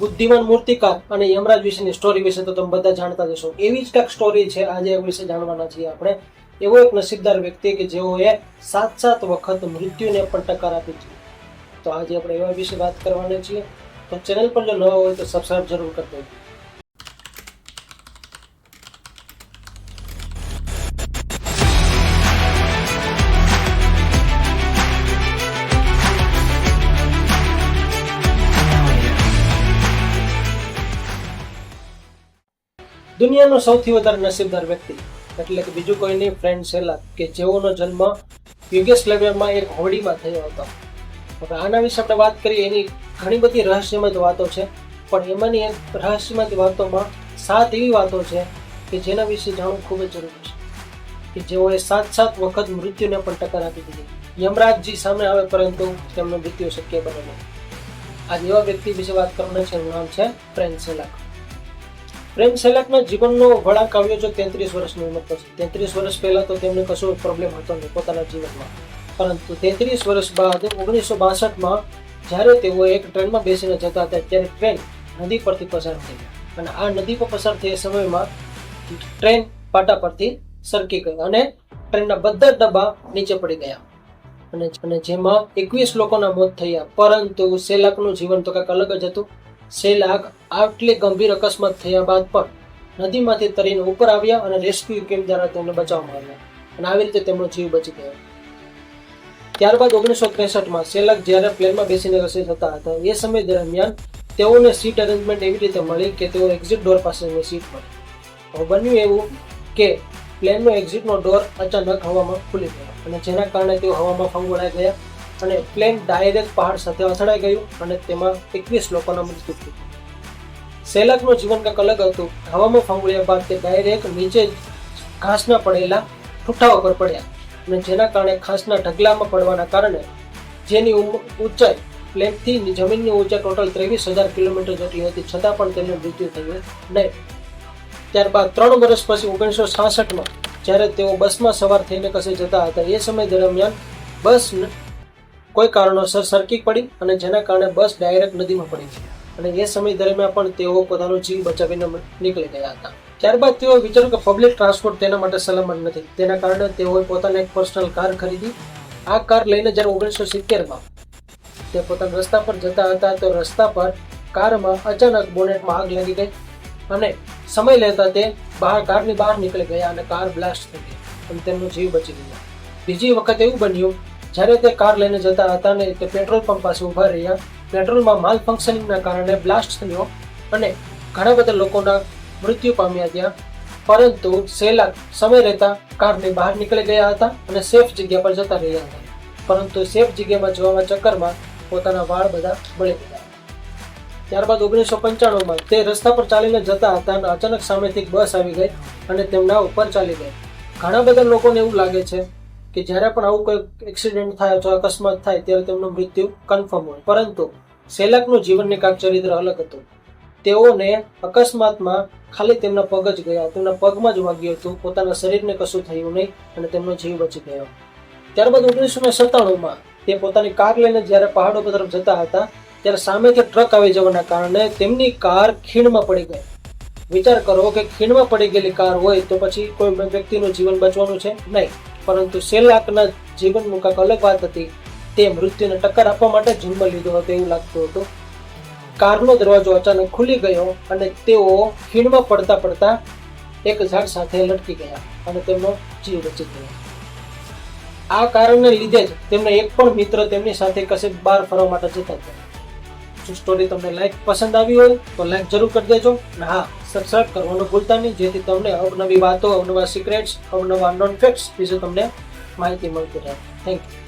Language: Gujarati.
બુદ્ધિમાન મૂર્તિકાર અને યમરાજ વિશેની સ્ટોરી વિશે તો તમે બધા જાણતા જ હશો. એવી જ કંઈક સ્ટોરી છે આજે એ વિશે જાણવાના છીએ આપણે. એવો એક નસીબદાર વ્યક્તિ કે જેઓએ 7 વખત મૃત્યુને પણ ટક્કર આપી છે. તો આજે આપણે એવા વિશે વાત કરવાના છીએ. તો ચેનલ પર જો નવા હોય તો સબસ્ક્રાઇબ જરૂર કરી દેજો. દુનિયાનો સૌથી વધારે નસીબદાર વ્યક્તિ એટલે કે બીજું કોઈ નહીં, ફ્રેન્ડ સેલાક, કે જેઓનો જન્મ યુગોસ્લાવિયામાં એક હોડીમાં થયો હતો. હવે આના વિશે આપણે વાત કરીએ. એની ઘણી બધી રહસ્યમય વાતો છે, પણ એમાંની એક રહસ્યમય વાતોમાં 7 એવી વાતો છે કે જેના વિશે જાણવું ખૂબ જ જરૂરી છે, કે જેઓએ 7 વખત મૃત્યુને પણ ટક્કર આપી દીધી. યમરાજજી સામે આવે પરંતુ તેમનું મૃત્યુ શક્ય બને નહીં. આજે એવા વ્યક્તિ વિશે વાત કરવાના છે. એનું નામ છે ફ્રેન્ડ સેલાક. ફ્રેન્ડ સેલાકના જીવનનો વળાંક આવ્યો છે 33 વર્ષની ઉંમર પછી. 33 વર્ષ પહેલા તો તેમને કશો પ્રોબ્લેમ હતો નહીં પોતાના જીવનમાં, પરંતુ 33 વર્ષ બાદ 1962માં જ્યારે તેઓ એક ટ્રેનમાં બેસીને જતા હતા ત્યારે ટ્રેન નદી પરથી પસાર થઈ અને આ નદી પર પસાર થયા સમયમાં ટ્રેન પાટા પરથી સરકી ગઈ અને ટ્રેનના બધા ડબ્બા નીચે પડી ગયા અને જેમાં 21 લોકોના મોત થયા. પરંતુ સેલાકનું જીવન તો કંઈક અલગ જ હતું. સેલાક આટલી ગંભીર અકસ્માત થયા બાદ પણ નદીમાંથી તરીને ઉપર આવ્યા અને રેસ્ક્યુ ટીમ દ્વારા તેમને બચાવવામાં આવ્યા અને આવી રીતે તેમનો જીવ બચી ગયો. ત્યારબાદ 1963માં સેલાક જ્યારે પ્લેનમાં બેસીને રસી થતા હતા એ સમય દરમિયાન તેઓને સીટ અરેન્જમેન્ટ એવી રીતે મળી કે તેઓ એક્ઝિટ ડોર પાસેની સીટ મળી. હવે બન્યું એવું કે પ્લેનનો એક્ઝિટનો ડોર અચાનક હવામાં ખુલી ગયો અને જેના કારણે તેઓ હવામાં ફંગોળાઈ ગયા અને પ્લેન ડાયરેક્ટ પહાડ સાથે અથડાઈ ગયું અને તેમાં 21 લોકોના મૃત્યુ થયું. સેલાકનું જીવન કંઈક અલગ હતું. હવામાં ફંગોળ્યા બાદ તે ડાયરેક્ટ નીચે ઘાસના પડેલા ઠૂઠા ઉપર પડ્યા અને જેના કારણે ઘાસના ઢગલામાં પડવાના કારણે જેની ઊંચાઈ પ્લેનથી જમીનની ઊંચાઈ ટોટલ 23,000 કિલોમીટર જેટલી હતી, છતાં પણ તેનું મૃત્યુ થયું નહીં. ત્યારબાદ 3 વર્ષ પછી 1966માં જ્યારે તેઓ બસમાં સવાર થઈને કશે જતા હતા એ સમય દરમિયાન બસ કોઈ કારણોસર સરકી પડી અને જેના કારણે બસ ડાયરેક્ટ નદીમાં પડી ગઈ અને એ સમય દરમિયાન પણ તેઓ પોતાનો જીવ બચાવીને નીકળી ગયા હતા. ત્યારબાદ તેઓ વિચાર્યું કે પબ્લિક ટ્રાન્સપોર્ટ તેના માટે સલામત નથી. તેના કારણે તેઓએ પોતાને એક પર્સનલ કાર ખરીદી. આ કાર લઈને જ્યારે 1970માં તે પોતાના રસ્તા પર જતા હતા તો રસ્તા પર કારમાં અચાનક બોનેટમાં આગ લાગી ગઈ અને સમય લેતા તે કારની બહાર નીકળી ગયા અને કાર બ્લાસ્ટ થઈ ગઈ અને તેમનો જીવ બચી ગયો. બીજી વખત એવું બન્યું જ્યારે તે કાર લઈને જતા હતા ને તે પેટ્રોલ પંપ પાસે ઊભા રહ્યા. પેટ્રોલમાં માલ ફંક્શનિંગના કારણે બ્લાસ્ટ થયો અને ઘણા બધા લોકોના મૃત્યુ પામ્યા ત્યાં. પરંતુ સેલાક સમય રહેતા કારની બહાર નીકળી ગયા હતા અને સેફ જગ્યા પર જતા રહ્યા હતા. પરંતુ સેફ જગ્યામાં જવામાં ચક્કરમાં પોતાના વાળ બધા બળી ગયા. ત્યારબાદ 1995માં તે રસ્તા પર ચાલીને જતા હતા અને અચાનક સામેથી બસ આવી ગઈ અને તેમના ઉપર ચાલી ગઈ. ઘણા બધા લોકોને એવું લાગે છે કે જ્યારે પણ આવું કોઈ એક્સિડન્ટ થાય અથવા અકસ્માત થાય ત્યારે તેમનું મૃત્યુ કન્ફર્મ હોય, પરંતુ સેલાકનું જીવનની કાંઈક ચરિત્ર અલગ હતું. તેઓને અકસ્માતમાં ખાલી તેમના પગ જ ગયા, તેમના પગમાં જ વાગ્યું હતું, પોતાના શરીરને કશું થયું નહીં અને તેમનો જીવ બચી ગયો. ત્યારબાદ 1997માં તે પોતાની કાર લઈને જ્યારે પહાડો તરફ જતા હતા ત્યારે સામેથી ટ્રક આવી જવાના કારણે તેમની કાર ખીણમાં પડી ગઈ. વિચાર કરો કે ખીણમાં પડી ગયેલી કાર હોય તો પછી કોઈ વ્યક્તિનું જીવન બચવાનું છે નહીં, પરંતુ સેલાકના જીવનનું કાંઈક અલગ વાત હતી. તે મૃત્યુને ટક્કર આપવા માટે જન્મ લીધો હતો એવું લાગતું હતું. કારનો દરવાજો અચાનક ખુલી ગયો અને તેઓ ખીણમાં પડતા પડતા એક ઝાડ સાથે લટકી ગયા અને તેમનો જીવ બચી ગયો. આ કારણને લીધે જ તેમને એક પણ મિત્ર તેમની સાથે કશે બહાર ફરવા માટે જતા હતા. જો સ્ટોરી તમને પસંદ આવી હોય તો લાઈક જરૂર કરી દેજો અને હા, સબસ્ક્રાઇબ કરવાનું ભૂલતા નહીં, જેથી તમને અવનવી વાતો, અવનવા સિક્રેટ્સ, અવનવા નોન ફેક્ટ્સ વિશે તમને માહિતી મળતી રહે. Thank you.